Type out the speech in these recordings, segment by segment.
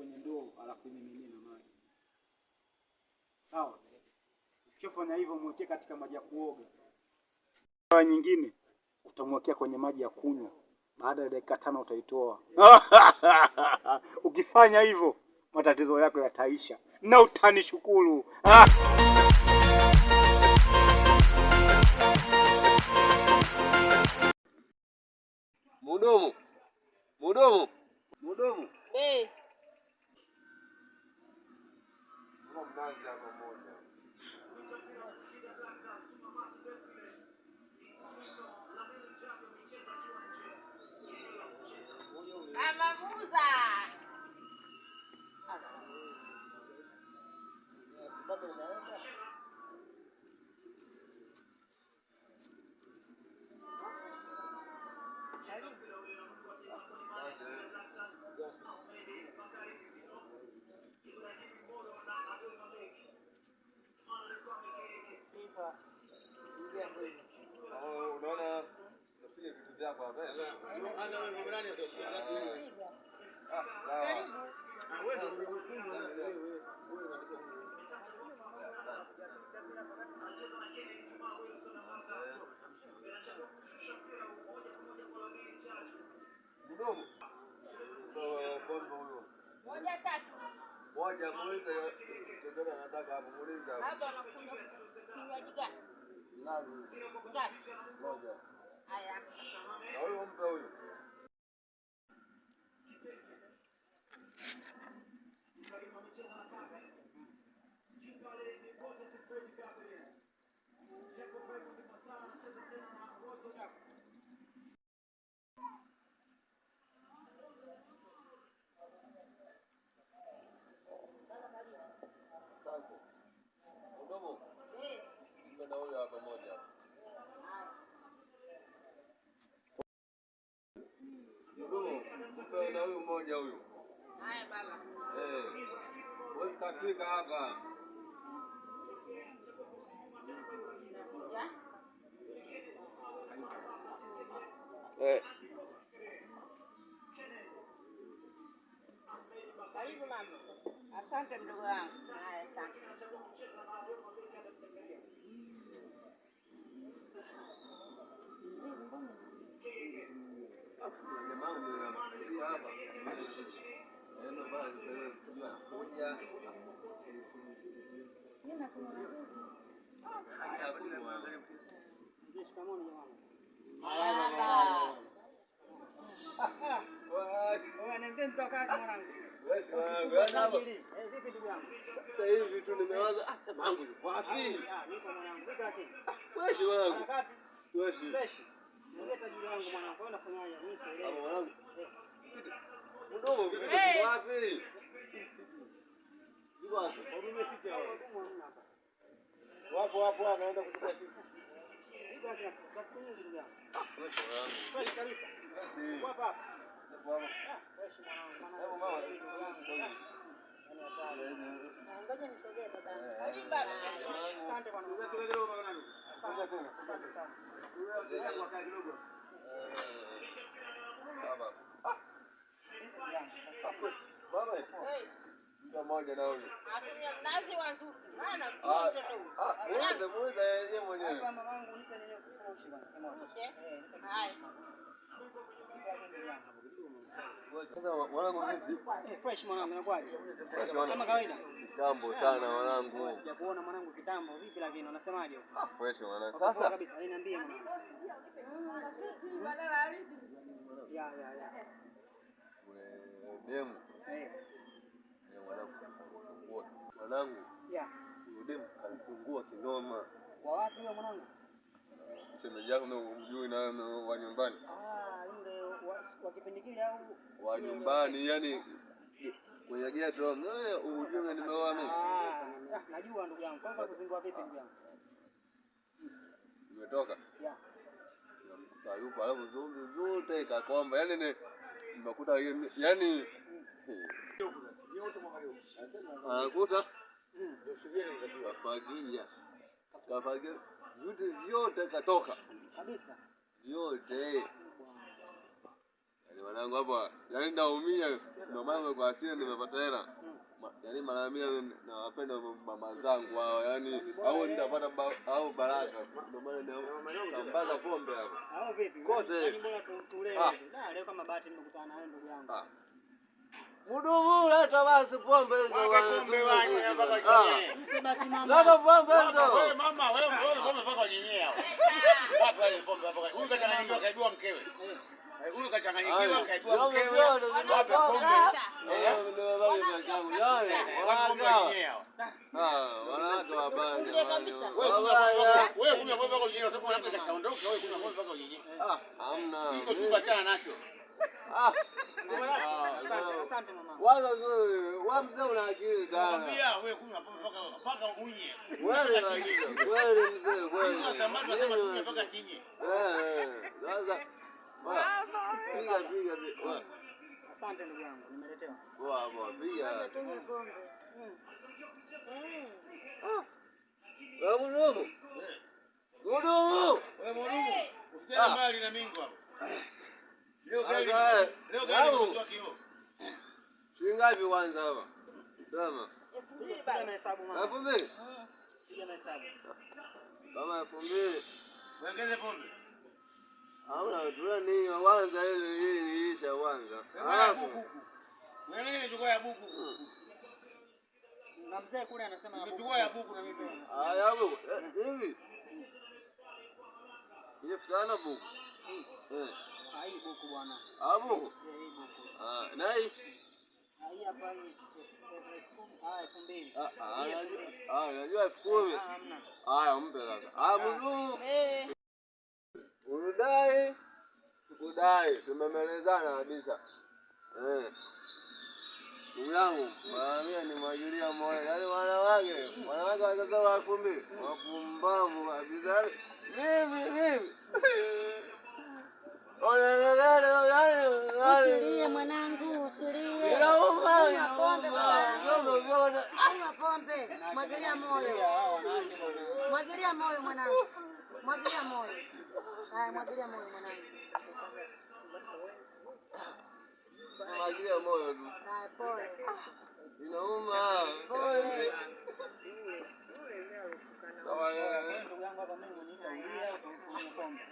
kwenye ndoo alafu mimine na maji. Sawa? Ukifanya hivyo mwekee katika maji ya kuoga. Dawa nyingine utamwekea kwenye maji ya kunywa. Baada ya dakika 5 utaitoa. Ukifanya hivyo matatizo yako yataisha na utanishukuru. Mudomo. Mnazi hapa moja. Amamuza. Bado unaenda? Unaona napiga vitu vyako hapa. Mdomo. Moja tatu. Moja muulize chochote anataka hapo muulize hapo. Hapa anakunywa kinywaji gani? Nazi. Ngapi? Moja. Haya. Na huyo mpe huyo. Mdomo. Mbona huyo hapa moja. Mdomo. Mbona huyo mmoja huyo. Haya baba. Wewe kafika hapa. Karibu mama. Asante mdogo wangu. Haya asante. Sasa hivi tu nimewaza mangu yuko wapi? Niko mwanangu. Fresh wangu. Fresh. Nileta juu yangu mwanangu. Wewe unafanyaje? Mimi sielewi. Mwanangu. Mdomo vipi wapi? Yuko wapi? Huduma sisi hao. Wapo anaenda kuchukua sisi. Niko hapa. Tafuta ndugu yangu. Fresh wangu. Fresh kabisa. Fresh. Hapa. Mama. Fresh mwanangu. Hebu mama. Ngoja nisogee baba. Karibu baba. Asante bwana. Asante tena. Asante sana. Wewe kwa kazi kidogo. Baba. Baba. Ndio moja na huyo. Atumia mnazi wa nzuki. Maana kuuza tu. Muuza yeye mwenyewe. Hapa mamangu nipe nyenye kufurushi bwana. Kimoja. Haya. Sasa mwanangu vipi? Fresh mwanangu inakuaje? Fresh mwanangu. Kama kawaida. Kitambo sana mwanangu. Sijakuona mwanangu kitambo vipi lakini unasemaje? Fresh mwanangu. Sasa kabisa niambie mwanangu. Ya. Demu. Mwanangu. Ya. Demu kanifungua kinoma. Kwa wapi wewe mwanangu? Shemeji yako umjui na wa nyumbani. Yule wa kipindi kile au wa nyumbani yani kwenye geto. Ujue nimeoa mimi. Najua ndugu yangu. Kwanza kuzingua vipi ndugu yangu? Nimetoka. Ya. Yupo alafu zote kakomba. Yani nimekuta yani anakuta kafagia vitu vyote katoka kabisa vyote Mwanangu hapa, yaani naumia ndio maana kwa asili nimepata hela. Yaani mara mia nawapenda mama zangu hao, yaani au nitapata au baraka. Ndio maana nasambaza pombe hapo. Hao vipi? Kote. Mbona tulee? Leo kama bahati nimekutana na wewe ndugu yangu. Mudumu leta basi pombe hizo bwana. Pombe wanye mpaka kwenye. Basi mama. Leta pombe hizo. Wewe mama, wewe pombe mpaka nyenyea. Wapi wale pombe mpaka. Huyu kachanganyikiwa kaibua mkewe. Huyu kachanganyikiwa kaibua mkewe. Wapi pombe? Ndio baba peke yangu. Yale. Wanawake wabaya. Wewe kunywa pombe mpaka unyenyea, sababu mwanamke kashaondoka, wewe kunywa pombe mpaka unyenyea. Hamna. Iko tupachana nacho. Asante mama. Waza zuri, wewe mzee una akili sana. Nakwambia wewe kunywa pombe mpaka unye. Wewe lakini, kweli mzee, kweli. Unasema tunywe mpaka kinye. Sasa. Piga. Asante ndugu yangu, nimeletewa. Poa, piga. Tunywe pombe. Wewe mudumu. Wewe mudumu, usikie mbali na mingo hapo. Leo gari ndio kioo. Shilingi ngapi kwanza hapa? Sema. 2000 bado nahesabu mama. 2000? Piga mahesabu. Kama 2000. Ongeze pombe. Hauna tuna nini kwanza ile ilisha kwanza. Wewe nini unachukua ya buku? Na mzee kule anasema Unachukua ya buku na mimi. Ya buku. Hivi. Ye fulana buku. Hii buku bwana. Buku. Hii buku. Nai. Hii hapa ni 2000. Unajua 10,000. Hamna. Haya mpe sasa. Mzungu. Unadai? Sikudai. Tumemelezana kabisa. Ndugu yangu, mara ni mwagilia moyo. Yaani wanawake wakatoa 2000. Wapumbavu kabisa. Mimi. Usilie mwanangu, usilie. Kunywa pombe. Mwagilia moyo. Mwagilia moyo mwanangu. Mwagilia moyo. Haya, mwagilia moyo mwanangu. Mwagilia moyo tu. Haya, pole. Inauma. Pole. Sawa Ndugu yangu hapa mimi nitaulia kunywa pombe.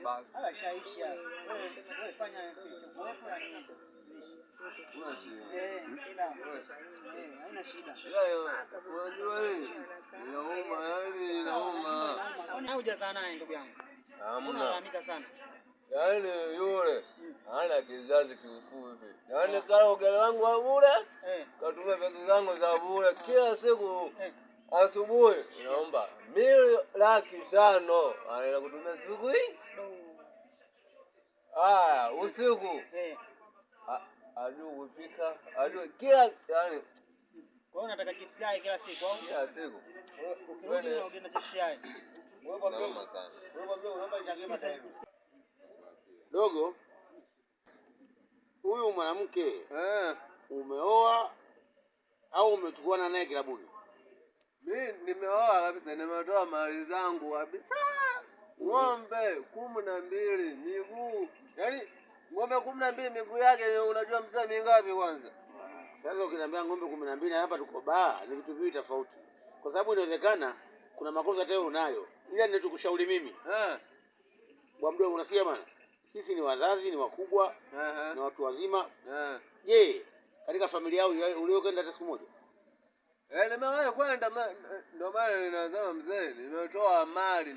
basi. Shaisha. Wewe fanya kilichokuwepo na nini? Una shida. Haina shida. Unajua nini? Inauma. Mbona hujazaa naye ndugu yangu? Hamna. Unalalamika sana. Yaani yule hana kizazi kiufupi. Yaani kala ugali wangu wa bure, katumia pesa zangu za bure kila siku. Asubuhi naomba 1,500,000 anaenda kutumia siku hii. Usiku. Ajua kupika, ajua kila yani. Kwa hiyo unataka chips yai kila siku au? Kila siku. Ukirudi unaongea chips yai. Naomba sana. Dogo, huyu mwanamke umeoa au umechukuana naye kilabuni? Mimi nimeoa kabisa, nimetoa mali zangu kabisa. Ng'ombe 12 miguu. Yaani ng'ombe 12 miguu yake unajua mzee mingapi kwanza? Sasa ukiniambia ng'ombe 12 hapa tuko baa, ni vitu viwili tofauti. Kwa sababu inawezekana kuna makosa hata wewe unayo. Ila ndio tukushauri mimi. Bwana mdogo, unasikia bana? Sisi ni wazazi, ni wakubwa, na watu wazima. Je, katika familia yao uliokwenda hata siku moja? Nimewahi kwenda, ndio maana ninasema mzee, nimetoa mali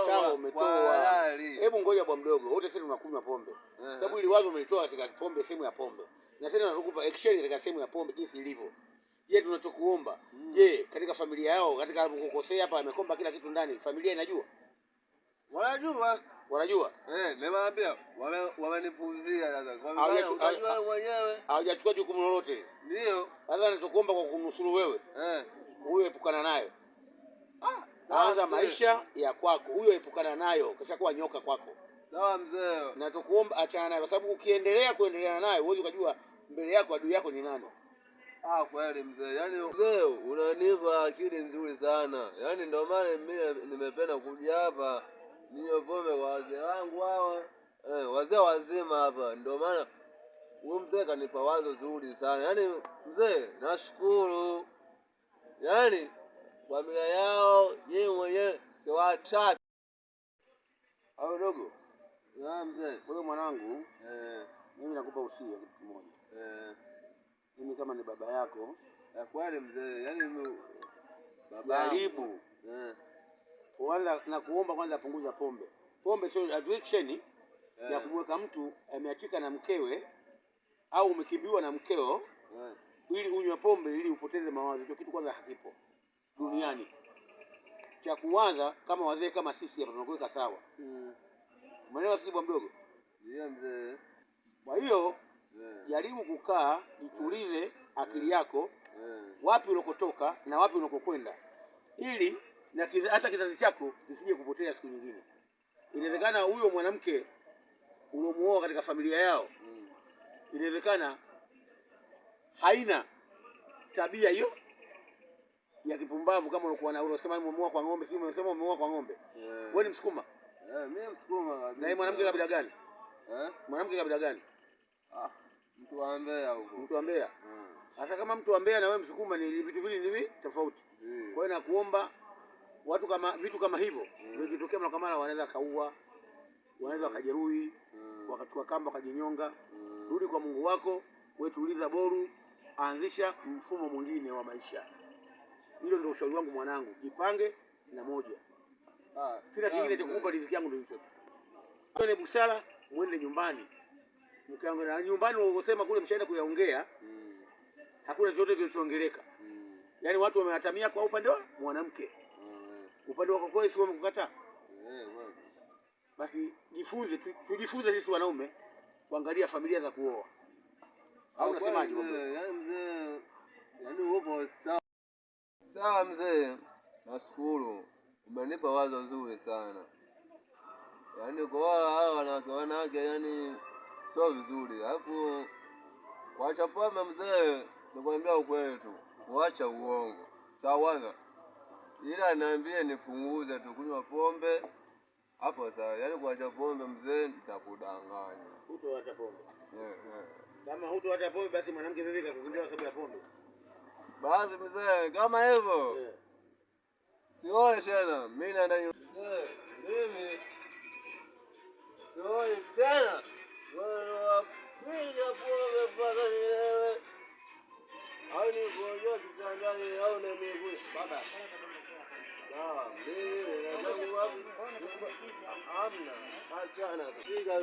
Sawa, umetoa. Hebu ngoja bwana mdogo, wote sisi tunakunywa pombe. Sababu ili wazo umelitoa katika pombe, sehemu ya pombe. Na tena tunakupa exchange katika sehemu ya pombe jinsi ilivyo. Je, tunachokuomba, je, katika familia yao, katika alipokukosea hapa amekomba kila kitu ndani, familia inajua? Wanajua? Nimewaambia wamenipuuzia sasa. Kwa maana unajua mwenyewe. Hawajachukua jukumu lolote. Ndio. Sasa nitakuomba kwa kunusuru wewe. Huyo epukana nayo. Anza maisha ya kwako. Huyo epukana nayo. Kishakuwa nyoka kwako. Sawa mzee. Na tukuomba achana nayo kwa sababu kuendelea nayo huwezi kujua mbele yako adui yako ni nani. Kweli mzee. Yaani mzee unanipa akili nzuri sana. Yaani ndio maana mimi nimependa kuja hapa. Niyo pombe kwa wazee wangu hawa. wazee wazima hapa. Ndio maana huyu mzee kanipa wazo zuri sana. Yaani mzee nashukuru. Yaani familia yao yeye mwenyewe si watatu. Au dogo. Mzee. Wewe mwanangu, mimi nakupa usia kitu kimoja. Mimi kama ni baba yako, Kweli mzee, yaani jaribu. Wala na kuomba kwanza punguza pombe. Pombe sio addiction ya kumweka mtu ameachika na mkewe au umekimbiwa na mkeo ili unywe pombe ili upoteze mawazo. Hicho kitu kwanza hakipo duniani. Cha kuanza kama wazee kama sisi hapa tunakuweka sawa. Umeelewa sisi bwana mdogo? Ndio mzee. Kwa hiyo jaribu kukaa, jitulize akili yako, wapi unakotoka na wapi unakokwenda, ili na hata kizazi chako kisije kupotea siku nyingine. Inawezekana huyo mwanamke uliomuoa katika familia yao, inawezekana haina tabia hiyo ya kipumbavu kama ulikuwa na unasema umeoa kwa ng'ombe, sio unasema umeoa kwa ng'ombe. Wewe ni Msukuma? Mimi Msukuma kabisa. Na yeye mwanamke kabila gani? Mwanamke kabila gani? Mtu wa Mbeya huko. Mtu wa Mbeya. Sasa kama mtu wa Mbeya na wewe Msukuma ni vitu vile tofauti. Kwa hiyo nakuomba watu kama vitu kama hivyo vikitokea mara kwa mara wanaweza kaua, wanaweza kajeruhi, wakachukua kamba kajinyonga. Rudi kwa Mungu wako, wewe tuliza boru, anzisha mfumo mwingine wa maisha. Hilo ndio ushauri wangu mwanangu. Jipange na moja. Sina kingine cha kukupa, riziki yangu ndio hicho. Ni busara muende nyumbani. Mkiangalia nyumbani unaosema kule mshaenda kuyaongea, hakuna chochote kilichoongeleka. Yaani watu wamehatamia kwa upande wa mwanamke. Upande wako kwa sio wamekukataa. Basi jifunze, tujifunze sisi wanaume kuangalia familia za kuoa. Au unasemaje wewe? Yaani mzee, yaani upo sawa. Sawa mzee. Nashukuru. Umenipa wazo zuri sana. Yaani kwa hao wanawake yaani sio vizuri. Alafu kuacha pombe mzee, nikwambia ukweli tu. Kuacha uongo. Sawa. Ila niambie nifunguze tu kunywa pombe. Hapo sawa. Yaani kuacha pombe mzee nitakudanganya. Hutoacha pombe. Kama hutoacha pombe basi mwanamke vipi kakukimbia sababu ya pombe? Basi mzee, kama hivyo. Sioi tena. Mimi naenda nyumbani. Mimi sioi tena. Piga pombe mpaka nilewe. Au nikuondoa kitandani au na miguu. Baba. Sawa, mimi nataka wapi? Hamna. Achana. Piga.